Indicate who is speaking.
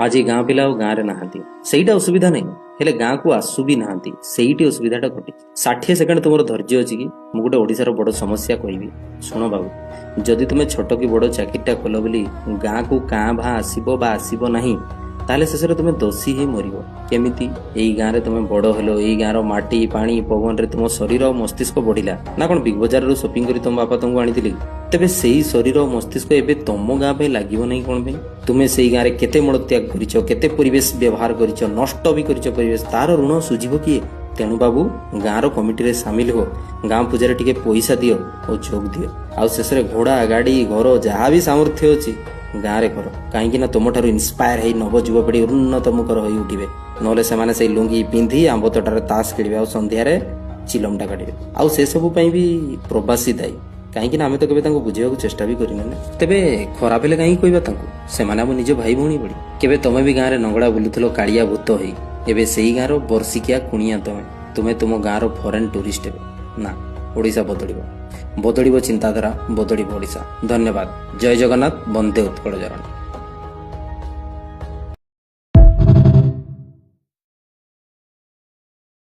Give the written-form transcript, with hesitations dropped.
Speaker 1: आज गाँ पिला गाँव में नहांती सहीटा असुविधा नहीं हेले गाँ को आसु भी नहांती सहीटी असुविधाटा घटी 60 सेकेंड तुम धैर्य अच्छी कि मुझे गोटे ओडिशार बड़ समस्या कहबी शुण बाबू जदि तुम छोट कि बड़ चाकरीटा कल बोली गाँ को काँ भा आसब बा आसब नहीं ताले शेष तुम दोषी ही मर केमिति एई गाँ रे तुम बड़ हेलो एई गाँर माटी पानी पवन रे तुम शरीर और मस्तिष्क बढ़िला ना कौन बिग बजार रू शॉपिंग करी तुम बापा तुमको आनी तेबे सेई शरीर और मस्तिष्क एबे तुम गाँ पे लागिबो नहीं कौन पे तुमे सेई गाँ रे केते मलत्याग करिचो केते परिवेश व्यवहार करिचो नष्ट भी करिचो परिवेश तार ऋण सुझिबो किए तेणु बाबू गाँव कमिटी रे सामिल हो गाँ पूजा टिके पैसा दियो और जोग दियो आ शेष घोड़ा गाड़ी घर जहाँ भी सामर्थ्य अच्छी गाँव रे कर कहीं तुम ठार इन्स्पायर है नव युवपीढ़ी उन्नत मुखर हो उठे नले से लुंगी पिंधि आंब तोटार ताश खेलिबे आ संध्यारे चिलमटा काटिबे आ से सब भी प्रवासी दायी कहीं आम तो केबे बुझे चेष्टा भी करना तेबे खराब हेले कहीं कहबा से आम निज भाई भौणी भली केबे तमे भी गाँव में नंगड़ा बुलुथलो कालिया भूत होई एबे सेई गाँव वर्षिकिया कुणिया तुमे तुम गाँव फॉरेन टूरिस्ट हेबे ना ओडिशा बदलिबो चिंताधारा बदलिबो ओडिशा। धन्यवाद। जय जगन्नाथ। वंदे उत्कल जरण।